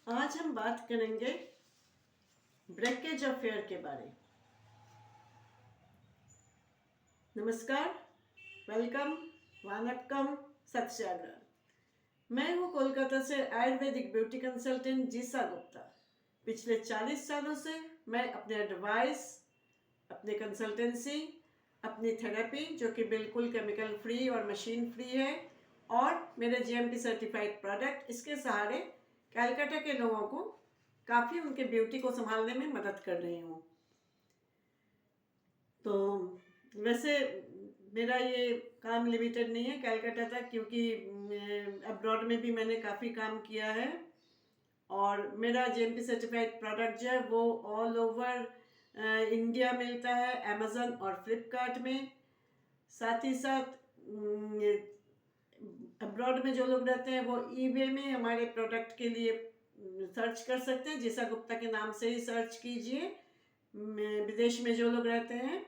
आज हम बात करेंगे ब्रेकेज ऑफ हेयर के बारे। नमस्कार, वेलकम, वनक्कम, सत श्री अकाल। मैं हूँ कोलकाता से आयुर्वेदिक ब्यूटी कंसल्टेंट जीसा गुप्ता। पिछले 40 सालों से मैं अपने एडवाइस, अपने कंसल्टेंसी, अपनी थेरेपी जो कि बिल्कुल केमिकल फ्री और मशीन फ्री है, और मेरे जीएमपी सर्टिफाइड प्रोडक्ट, इसके सहारे कलकत्ता के लोगों को काफ़ी उनके ब्यूटी को संभालने में मदद कर रही हूँ। तो वैसे मेरा ये काम लिमिटेड नहीं है कलकत्ता तक, क्योंकि अब्रॉड में भी मैंने काफ़ी काम किया है, और मेरा जीएमपी सर्टिफाइड प्रोडक्ट जो है वो ऑल ओवर इंडिया मिलता है, अमेज़न और फ्लिपकार्ट में। साथ ही साथ अब्रॉड में जो लोग रहते हैं वो ईबे में हमारे प्रोडक्ट के लिए सर्च कर सकते हैं। जीसा गुप्ता के नाम से ही सर्च कीजिए, विदेश में जो लोग रहते हैं।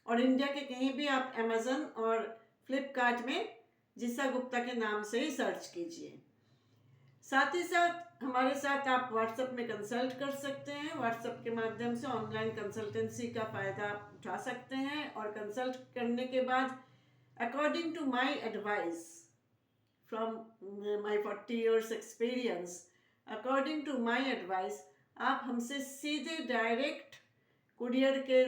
और इंडिया के कहीं भी आप अमेज़न और फ्लिपकार्ट में जीसा गुप्ता के नाम से ही सर्च कीजिए। साथ ही साथ हमारे साथ आप व्हाट्सएप में कंसल्ट कर सकते हैं। व्हाट्सएप के माध्यम से ऑनलाइन कंसल्टेंसी का फ़ायदा उठा सकते हैं, और कंसल्ट करने के बाद according to my advice from my 40 years experience, according to my advice आप हमसे सीधे डायरेक्ट कुरियर के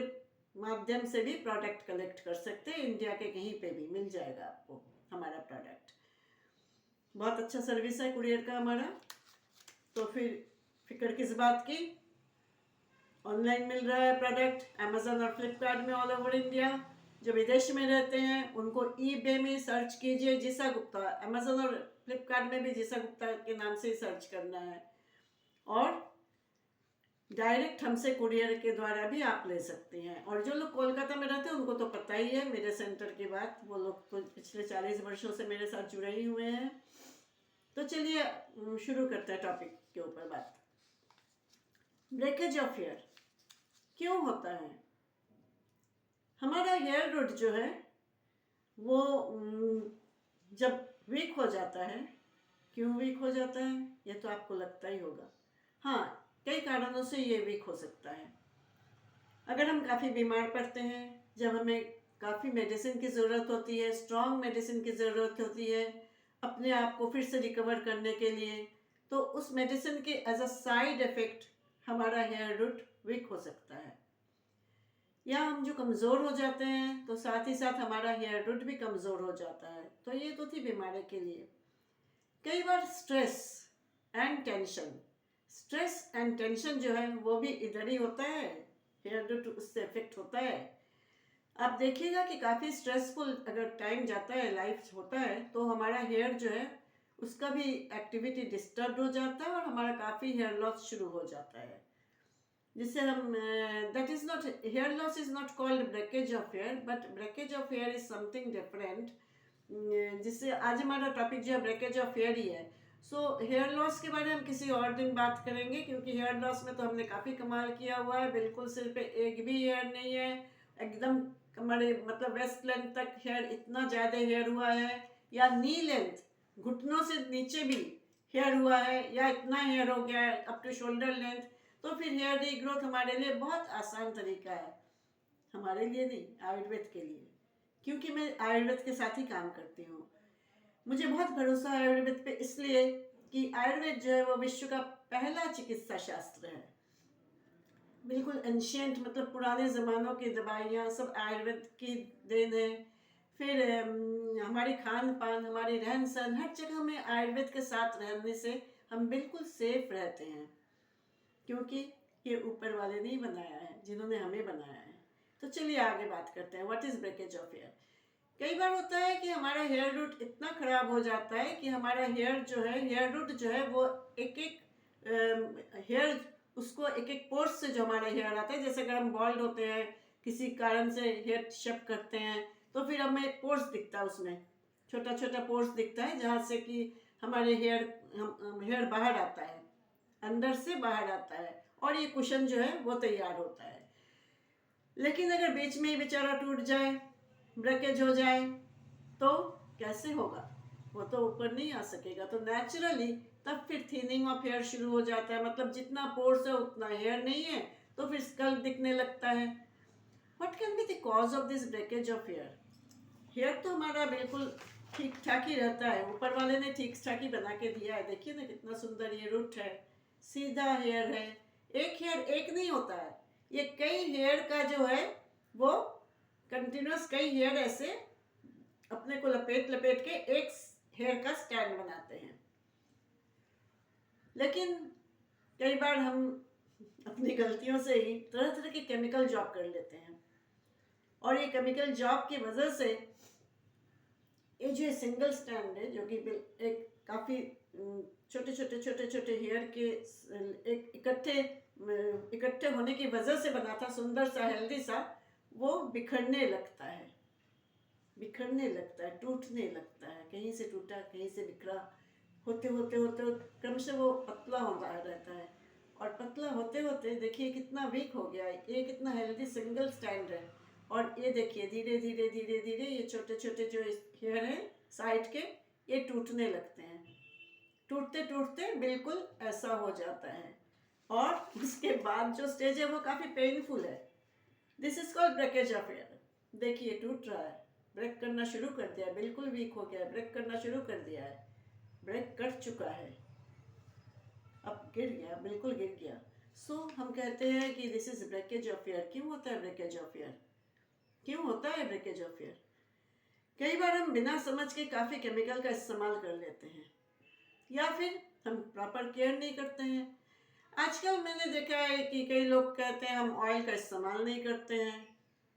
माध्यम से भी प्रोडक्ट कलेक्ट कर सकते हैं। इंडिया के कहीं पे भी मिल जाएगा आपको हमारा प्रोडक्ट। बहुत अच्छा सर्विस है कुरियर का हमारा। तो फिर फिक्र किस बात की, ऑनलाइन मिल रहा है प्रोडक्ट अमेज़न और फ्लिपकार्ट में ऑल ओवर इंडिया। जो विदेश में रहते हैं उनको ईबे में सर्च कीजिए जीसा गुप्ता, अमेज़न और फ्लिपकार्ट में भी जीसा गुप्ता के नाम से ही सर्च करना है, और डायरेक्ट हमसे कुरियर के द्वारा भी आप ले सकते हैं। और जो लोग कोलकाता में रहते हैं उनको तो पता ही है मेरे सेंटर की बात, वो लोग तो पिछले 40 वर्षों से मेरे साथ जुड़े ही हुए हैं। तो चलिए शुरू करते हैं टॉपिक के ऊपर बात। ब्रेकेज ऑफ हेयर क्यों होता है? हमारा हेयर रूट जो है वो जब वीक हो जाता है, क्यों वीक हो जाता है ये तो आपको लगता ही होगा। हाँ, कई कारणों से ये वीक हो सकता है। अगर हम काफ़ी बीमार पड़ते हैं, जब हमें काफ़ी मेडिसिन की ज़रूरत होती है, स्ट्रॉन्ग मेडिसिन की ज़रूरत होती है अपने आप को फिर से रिकवर करने के लिए, तो उस मेडिसिन के एज अ साइड इफ़ेक्ट हमारा हेयर रूट वीक हो सकता है। या हम जो कमज़ोर हो जाते हैं तो साथ ही साथ हमारा हेयर रूट भी कमज़ोर हो जाता है। तो ये तो थी बीमारी के लिए। कई बार स्ट्रेस एंड टेंशन जो है वो भी इधर ही होता है, हेयर रूट उससे इफेक्ट होता है। आप देखिएगा कि काफ़ी स्ट्रेसफुल अगर टाइम जाता है, लाइफ होता है, तो हमारा हेयर जो है उसका भी एक्टिविटी डिस्टर्ब हो जाता है, और हमारा काफ़ी हेयर लॉस शुरू हो जाता है, जिससे हम that is not, hair loss is not called breakage of hair, but breakage of hair is something different. जिससे आज हमारा टॉपिक जो है ब्रेकेज ऑफ हेयर ही है। सो हेयर लॉस के बारे में हम किसी और दिन बात करेंगे, क्योंकि हेयर लॉस में तो हमने काफ़ी कमाल किया हुआ है। बिल्कुल सिर पे एक भी हेयर नहीं है, एकदम हमारे मतलब वेस्ट लेंथ तक हेयर, इतना ज़्यादा हेयर हुआ है, या नी लेंथ घुटनों से नीचे भी हेयर हुआ है, या इतना हेयर हो गया है अप टू शोल्डर लेंथ। तो फिर हेयर रीग्रोथ हमारे लिए बहुत आसान तरीका है, हमारे लिए नहीं, आयुर्वेद के लिए, क्योंकि मैं आयुर्वेद के साथ ही काम करती हूँ। मुझे बहुत भरोसा है आयुर्वेद पे, इसलिए कि आयुर्वेद जो है वो विश्व का पहला चिकित्सा शास्त्र है। बिल्कुल एंशियंट, मतलब पुराने ज़मानों की दवाइयाँ सब आयुर्वेद की देन है। फिर हमारी खान पान, हमारी रहन सहन, हर जगह में आयुर्वेद के साथ रहने से हम बिल्कुल सेफ रहते हैं, क्योंकि ये ऊपर वाले नहीं बनाया है, जिन्होंने हमें बनाया है। तो चलिए आगे बात करते हैं, what is breakage of hair. कई बार होता है कि हमारा हेयर रूट इतना ख़राब हो जाता है कि हमारा हेयर जो है, हेयर रूट जो है वो एक एक हेयर, उसको एक एक पोर्स से जो हमारा हेयर आता है, जैसे अगर हम बॉल्ड होते हैं, किसी कारण से हेयर शेप करते हैं, तो फिर हमें पोर्स दिखता है, उसमें छोटा छोटा पोर्स दिखता है, जहाँ से कि हमारे हेयर बाहर आता है, अंदर से बाहर आता है, और ये कुशन जो है वो तैयार होता है। लेकिन अगर बीच में ही बेचारा टूट जाए, ब्रेकेज हो जाए, तो कैसे होगा? वो तो ऊपर नहीं आ सकेगा। तो नेचुरली तब फिर थिनिंग ऑफ हेयर शुरू हो जाता है, मतलब जितना पोर्स है उतना हेयर नहीं है, तो फिर स्कल दिखने लगता है। What can be the cause of this breakage of hair? Hair तो हमारा बिल्कुल ठीक ठाक ही रहता है, ऊपर वाले ने ठीक ठाक ही बना के दिया है। देखिए ना कितना सुंदर ये रूट है, सीधा हेयर है। एक हेयर एक नहीं होता है, ये कई हेयर का जो है वो कंटिन्यूस कई हेयर ऐसे अपने को लपेट लपेट के एक हेयर का स्टैंड बनाते हैं। लेकिन कई बार हम अपनी गलतियों से ही तरह तरह के केमिकल जॉब कर लेते हैं, और ये केमिकल जॉब की वजह से ये जो सिंगल स्टैंड है, जो कि एक काफ़ी छोटे छोटे छोटे छोटे हेयर के एक इकट्ठे होने की वजह से बना था, सुंदर सा हेल्दी सा, वो बिखरने लगता है, टूटने लगता है। कहीं से टूटा, कहीं से बिखरा, होते होते होते क्रम से वो पतला होता रहता है। और पतला होते होते देखिए कितना वीक हो गया है। ये कितना हेल्दी सिंगल स्टैंड है, और ये देखिए धीरे धीरे धीरे धीरे ये छोटे छोटे जो हेयर हैं साइड के, ये टूटने लगते हैं। टूटते टूटते बिल्कुल ऐसा हो जाता है, और उसके बाद जो स्टेज है वो काफ़ी पेनफुल है। This is called breakage of hair. देखिए टूट रहा है, ब्रेक करना शुरू कर दिया है, बिल्कुल वीक हो गया है, ब्रेक करना शुरू कर दिया है, ब्रेक कर चुका है, अब गिर गया, बिल्कुल गिर गया। सो हम कहते हैं कि this is breakage of hair. क्यों होता है ब्रेकेज ऑफ हेयर? क्यों होता है ब्रेकेज ऑफ हेयर? कई बार हम बिना समझ के काफ़ी केमिकल का इस्तेमाल कर लेते हैं, या फिर हम प्रॉपर केयर नहीं करते हैं। आजकल मैंने देखा है कि कई लोग कहते हैं हम ऑयल का इस्तेमाल नहीं करते हैं।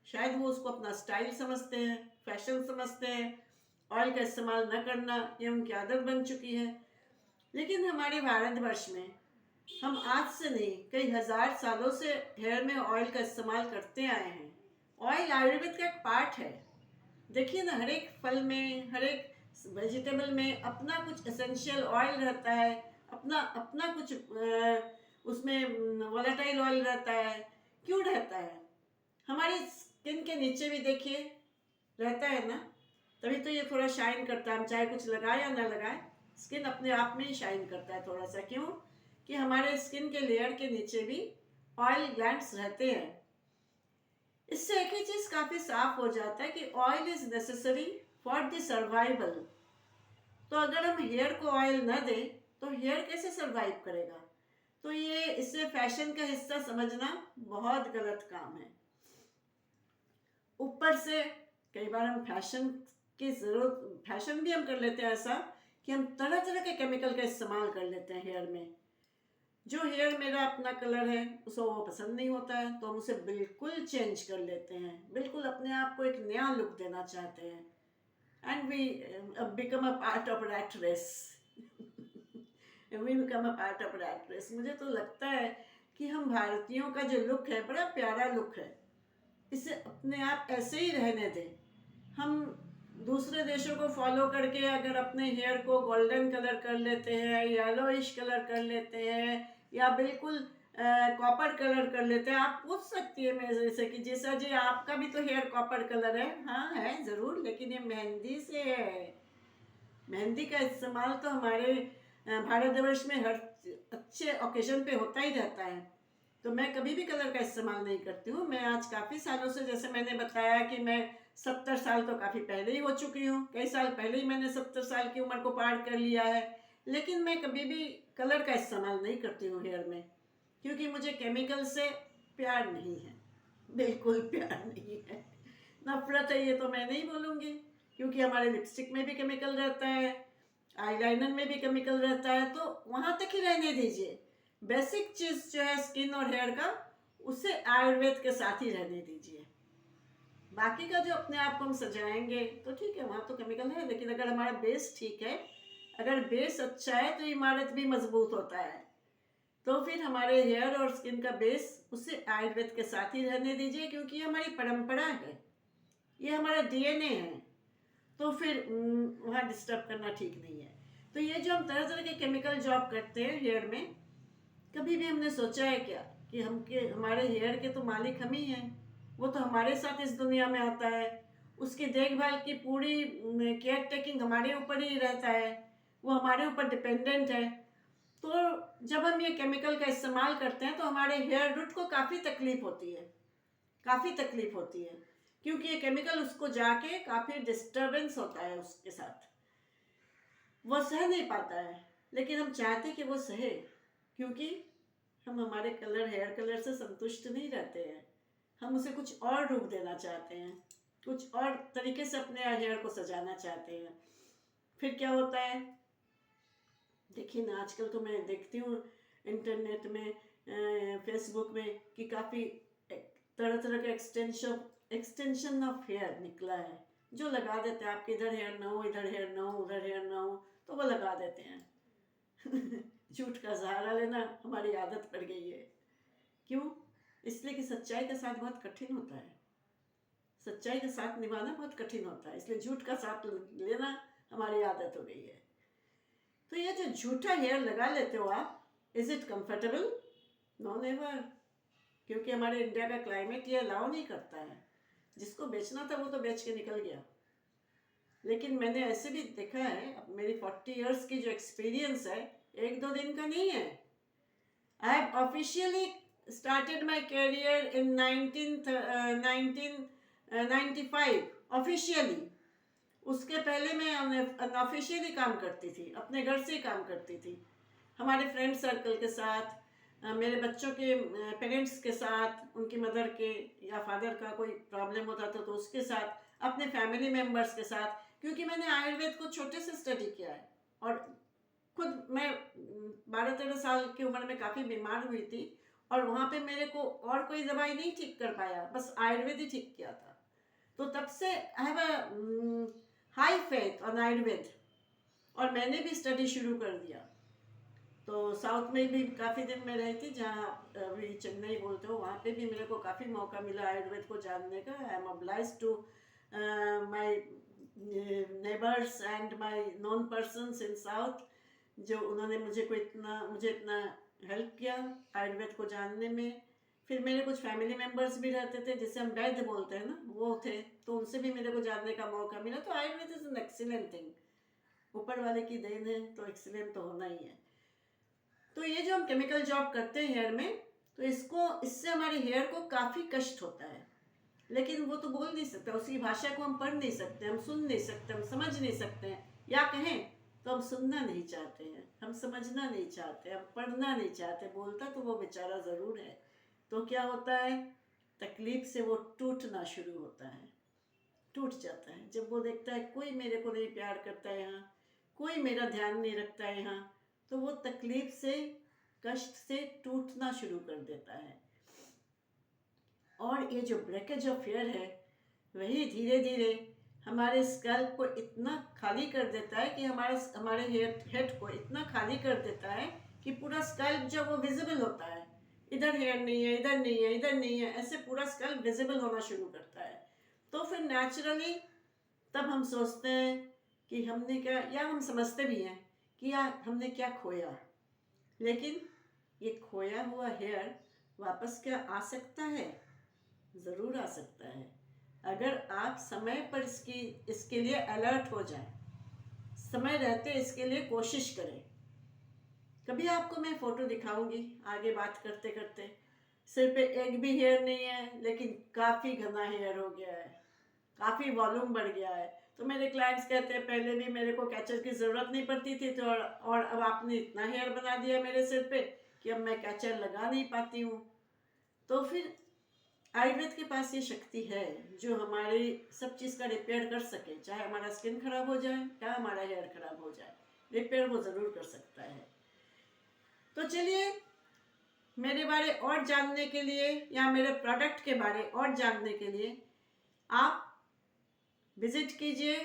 शायद वो उसको अपना स्टाइल समझते हैं, फैशन समझते हैं। ऑयल का इस्तेमाल न करना ये उनकी आदत बन चुकी है। लेकिन हमारे भारतवर्ष में हम आज से नहीं, कई हजार सालों से हेयर में ऑयल का इस्तेमाल करते आए हैं। ऑयल आयुर्वेद का एक पार्ट है। देखिए ना, हर एक फल में, हर एक वेजिटेबल में अपना कुछ एसेंशियल ऑयल रहता है, अपना अपना कुछ उसमें वोलेटाइल ऑयल रहता है। क्यों रहता है? हमारी स्किन के नीचे भी देखिए रहता है ना, तभी तो ये थोड़ा शाइन करता है। हम चाहे कुछ लगाए या ना लगाए, स्किन अपने आप में ही शाइन करता है थोड़ा सा। क्यों? कि हमारे स्किन के लेयर के नीचे भी ऑयल ग्लैंड्स रहते हैं। इससे एक ही चीज़ काफ़ी साफ हो जाता है कि oil is necessary for the survival. तो अगर हम हेयर को ऑयल न दें तो हेयर कैसे सर्वाइव करेगा? तो ये इससे फैशन का हिस्सा समझना बहुत गलत काम है। ऊपर से कई बार हम फैशन की ज़रूरत, फैशन भी हम कर लेते हैं ऐसा कि हम तरह तरह के केमिकल का इस्तेमाल कर लेते हैं हेयर में। जो हेयर मेरा अपना कलर है उसको वो पसंद नहीं होता है, तो हम उसे बिल्कुल चेंज कर लेते हैं, बिल्कुल अपने आप को एक नया लुक देना चाहते हैं। And we become a part of rat race. We become a part of rat race. मुझे तो लगता है कि हम भारतीयों का जो लुक है बड़ा प्यारा लुक है, इसे अपने आप ऐसे ही रहने दें। हम दूसरे देशों को फॉलो करके अगर अपने हेयर को गोल्डन कलर कर लेते हैं, येलोइश कलर कर लेते हैं, या बिल्कुल कॉपर कलर कर लेते हैं। आप पूछ सकती है मेरे से कि जैसा जी आपका भी तो हेयर कॉपर कलर है। हाँ है ज़रूर, लेकिन ये मेहंदी से है। मेहंदी का इस्तेमाल तो हमारे भारतवर्ष में हर अच्छे ओकेजन पे होता ही रहता है। तो मैं कभी भी कलर का इस्तेमाल नहीं करती हूँ। मैं आज काफ़ी सालों से, जैसे मैंने बताया कि मैं 70 साल तो काफ़ी पहले ही हो चुकी हूँ, कई साल पहले ही मैंने 70 साल की उम्र को पार कर लिया है। लेकिन मैं कभी भी कलर का इस्तेमाल नहीं करती हूँ हेयर में, क्योंकि मुझे केमिकल से प्यार नहीं है, बिल्कुल प्यार नहीं है, नफरत है। ये तो मैं नहीं बोलूँगी, क्योंकि हमारे लिपस्टिक में भी केमिकल रहता है, आईलाइनर में भी केमिकल रहता है, तो वहाँ तक ही रहने दीजिए। बेसिक चीज़ जो है स्किन और हेयर का, उसे आयुर्वेद के साथ ही रहने दीजिए। बाकी का जो अपने आप को हम सजाएंगे तो ठीक है, वहाँ तो केमिकल है। लेकिन अगर हमारा बेस ठीक है, अगर बेस अच्छा है, तो इमारत भी मजबूत होता है। तो फिर हमारे हेयर और स्किन का बेस, उसे आयुर्वेद के साथ ही रहने दीजिए, क्योंकि ये हमारी परंपरा है, ये हमारा डीएनए है। तो फिर वहाँ डिस्टर्ब करना ठीक नहीं है। तो ये जो हम तरह तरह के केमिकल जॉब करते हैं हेयर में, कभी भी हमने सोचा है क्या कि हमारे हेयर के तो मालिक हम ही हैं? वो तो हमारे साथ इस दुनिया में आता है, उसकी देखभाल की पूरी केयर टेकिंग हमारे ऊपर ही रहता है, वो हमारे ऊपर डिपेंडेंट है। तो जब हम ये केमिकल का इस्तेमाल करते हैं तो हमारे हेयर रूट को काफ़ी तकलीफ होती है, काफ़ी तकलीफ होती है, क्योंकि ये केमिकल उसको जाके काफ़ी डिस्टरबेंस होता है उसके साथ, वो सह नहीं पाता है। लेकिन हम चाहते कि वो सहे, क्योंकि हम हमारे कलर, हेयर कलर से संतुष्ट नहीं रहते हैं। हम उसे कुछ और रूप देना चाहते हैं, कुछ और तरीके से अपने हेयर को सजाना चाहते हैं। फिर क्या होता है, देखिए ना, आजकल तो मैं देखती हूँ इंटरनेट में, फेसबुक में, कि काफ़ी तरह तरह का एक्सटेंशन ऑफ हेयर निकला है, जो लगा देते हैं। आपके इधर हेयर ना हो, इधर हेयर ना हो, उधर हेयर ना हो, तो वो लगा देते हैं। झूठ का सहारा लेना हमारी आदत पड़ गई है। क्यों? इसलिए कि सच्चाई का साथ बहुत कठिन होता है, सच्चाई का साथ निभाना बहुत कठिन होता है, इसलिए झूठ का साथ लेना हमारी आदत हो गई है। तो ये जो झूठा हेयर लगा लेते हो आप, is it comfortable? No, never. क्योंकि हमारे इंडिया का क्लाइमेट ये अलाउ नहीं करता है। जिसको बेचना था वो तो बेच के निकल गया। लेकिन मैंने ऐसे भी देखा है, अब मेरी 40 इयर्स की जो एक्सपीरियंस है, एक दो दिन का नहीं है। I have officially started my career in 1995 officially. उसके पहले मैं अनऑफिशियली काम करती थी, अपने घर से ही काम करती थी, हमारे फ्रेंड सर्कल के साथ, मेरे बच्चों के पेरेंट्स के साथ, उनकी मदर के या फादर का कोई प्रॉब्लम होता था तो उसके साथ, अपने फैमिली मेम्बर्स के साथ। क्योंकि मैंने आयुर्वेद को छोटे से स्टडी किया है, और खुद मैं 12-13 साल की उम्र में काफ़ी बीमार हुई थी, और वहाँ पे मेरे को और कोई दवाई नहीं ठीक कर पाया, बस आयुर्वेद ही ठीक किया था। तो तब से I have a high faith on Ayurveda, और मैंने भी स्टडी शुरू कर दिया। तो साउथ में भी काफ़ी दिन में रही थी, जहाँ अभी चेन्नई बोलते हो, वहाँ पे भी मेरे को काफ़ी मौका मिला आयुर्वेद को जानने का। I am obliged to my neighbours and my known persons in south, जो उन्होंने मुझे इतना हेल्प किया आयुर्वेद को जानने में। फिर मेरे कुछ फैमिली मेम्बर्स भी रहते थे, जिसे हम वैद्य बोलते हैं ना, वो थे, तो उनसे भी मेरे को जानने का मौका मिला। तो Ayurveda is an excellent thing, ऊपर वाले की देन है, तो एक्सीलेंट तो होना ही है। तो ये जो हम केमिकल जॉब करते हैं हेयर में, तो इससे हमारे हेयर को काफ़ी कष्ट होता है। लेकिन वो तो बोल नहीं सकता, उसकी भाषा को हम पढ़ नहीं सकते, हम सुन नहीं सकते, हम समझ नहीं सकते हैं, या कहें तो हम सुनना नहीं चाहते हैं, हम समझना नहीं चाहते, हम पढ़ना नहीं चाहते। बोलता तो वो बेचारा ज़रूर है। तो क्या होता है, तकलीफ से वो टूटना शुरू होता है, टूट जाता है। जब वो देखता है कोई मेरे को नहीं प्यार करता है यहाँ, कोई मेरा ध्यान नहीं रखता है यहाँ, तो वो तकलीफ से, कष्ट से टूटना शुरू कर देता है। और ये जो ब्रेकेज ऑफ हेयर है, वही धीरे धीरे हमारे स्कैल्प को इतना खाली कर देता है कि हमारे हेड को इतना खाली कर देता है कि पूरा स्कैल्प जब वो विजिबल होता है, इधर हेयर नहीं है, इधर नहीं है, इधर नहीं है, ऐसे पूरा स्कैल्प विजिबल होना शुरू करता है। तो फिर नेचुरली तब हम सोचते हैं कि हमने क्या, या हम समझते भी हैं कि यार हमने क्या खोया। लेकिन ये खोया हुआ हेयर वापस क्या आ सकता है? ज़रूर आ सकता है, अगर आप समय पर इसके लिए अलर्ट हो जाएं, समय रहते इसके लिए कोशिश करें। कभी आपको मैं फ़ोटो दिखाऊंगी आगे बात करते करते। सिर पे एक भी हेयर नहीं है, लेकिन काफ़ी घना हेयर हो गया है, काफ़ी वॉल्यूम बढ़ गया है। तो मेरे क्लाइंट्स कहते हैं पहले भी मेरे को कैचर की ज़रूरत नहीं पड़ती थी, तो और अब आपने इतना हेयर बना दिया मेरे सिर पे कि अब मैं कैचर लगा नहीं पाती हूँ। तो फिर आयुर्वेद के पास ये शक्ति है जो हमारी सब चीज़ का रिपेयर कर सके, चाहे हमारा स्किन खराब हो जाए या हमारा हेयर खराब हो जाए, रिपेयर वो ज़रूर कर सकता है। तो चलिए, मेरे बारे और जानने के लिए या मेरे प्रोडक्ट के बारे और जानने के लिए आप विजिट कीजिए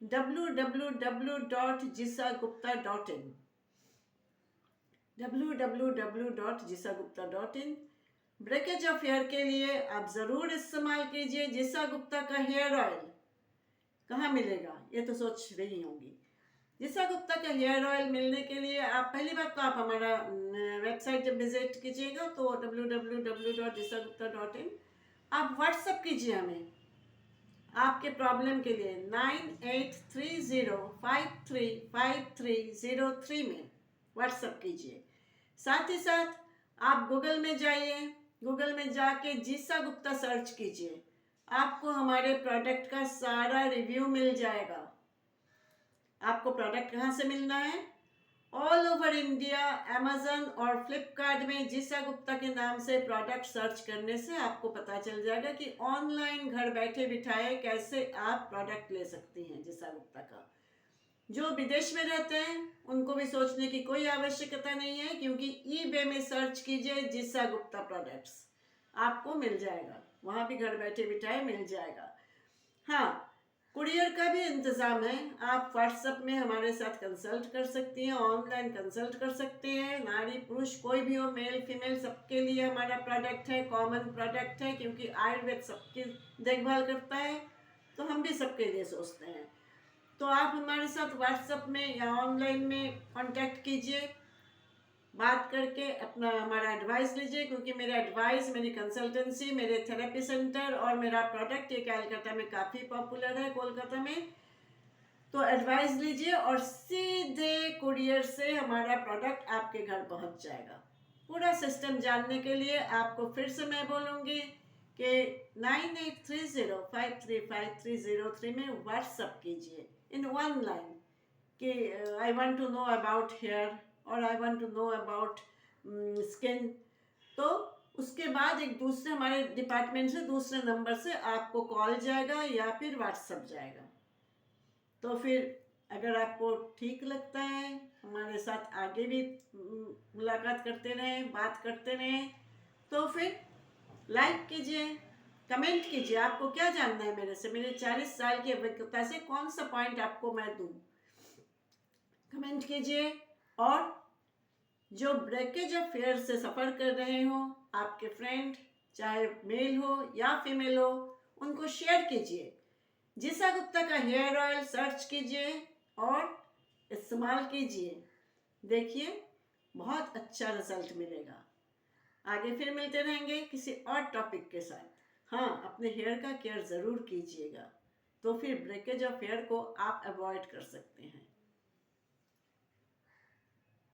www.jisagupta.in www.jisagupta.in। Breakage of hair के लिए आप ज़रूर इस्तेमाल कीजिए जिसा गुप्ता का हेयर ऑयल। कहाँ मिलेगा ये तो सोच रही होंगी। जिसा गुप्ता का हेयर ऑयल मिलने के लिए आप पहली बात तो आप हमारा वेबसाइट जब विजिट कीजिएगा तो www.jisagupta.in। आप व्हाट्सअप कीजिए हमें, आपके प्रॉब्लम के लिए 9830535303 में व्हाट्सअप कीजिए। साथ ही साथ आप गूगल में जाइए, गूगल में जाके जीसा गुप्ता सर्च कीजिए, आपको हमारे प्रोडक्ट का सारा रिव्यू मिल जाएगा। आपको प्रोडक्ट कहाँ से मिलना है? ऑल ओवर इंडिया अमेजन और फ्लिपकार्ट में जीसा गुप्ता के नाम से प्रोडक्ट सर्च करने से आपको पता चल जाएगा कि ऑनलाइन घर बैठे बिठाए कैसे आप प्रोडक्ट ले सकती हैं जीसा गुप्ता का। जो विदेश में रहते हैं उनको भी सोचने की कोई आवश्यकता नहीं है, क्योंकि ईबे में सर्च कीजिए जीसा गुप्ता प्रोडक्ट्स, आपको मिल जाएगा, वहाँ भी घर बैठे बिठाए मिल जाएगा। हाँ, कुरियर का भी इंतज़ाम है। आप व्हाट्सएप में हमारे साथ कंसल्ट कर सकती हैं, ऑनलाइन कंसल्ट कर सकते हैं। नारी पुरुष कोई भी हो, मेल फीमेल, सबके लिए हमारा प्रोडक्ट है, कॉमन प्रोडक्ट है, क्योंकि आयुर्वेद सबकी देखभाल करता है, तो हम भी सबके लिए सोचते हैं। तो आप हमारे साथ व्हाट्सएप में या ऑनलाइन में कांटेक्ट कीजिए, बात करके अपना हमारा एडवाइस लीजिए, क्योंकि मेरा एडवाइस, मेरी कंसल्टेंसी, मेरे थेरेपी सेंटर और मेरा प्रोडक्ट ये कलकत्ता में काफ़ी पॉपुलर है, कोलकाता में। तो एडवाइस लीजिए और सीधे कुरियर से हमारा प्रोडक्ट आपके घर पहुंच जाएगा। पूरा सिस्टम जानने के लिए आपको फिर से मैं बोलूँगी कि 9830535303 में व्हाट्सअप कीजिए इन वन लाइन कि I want to know about hair और I want to know about skin. तो उसके बाद एक दूसरे हमारे डिपार्टमेंट से दूसरे नंबर से आपको कॉल जाएगा या फिर व्हाट्सएप जाएगा। तो फिर अगर आपको ठीक लगता है हमारे साथ आगे भी मुलाकात करते रहें, बात करते रहें, तो फिर लाइक कीजिए, कमेंट कीजिए। आपको क्या जानना है मेरे से, मेरे 40 साल की अभिज्ञता से कौन सा पॉइंट आपको मैं दूँ, कमेंट कीजिए। और जो ब्रेकेज ऑफ हेयर से सफ़र कर रहे हो, आपके फ्रेंड चाहे मेल हो या फीमेल हो, उनको शेयर कीजिए। जीसा गुप्ता का हेयर ऑयल सर्च कीजिए और इस्तेमाल कीजिए, देखिए बहुत अच्छा रिजल्ट मिलेगा। आगे फिर मिलते रहेंगे किसी और टॉपिक के साथ। हाँ, अपने हेयर का केयर ज़रूर कीजिएगा, तो फिर ब्रेकेज ऑफ हेयर को आप अवॉइड कर सकते हैं।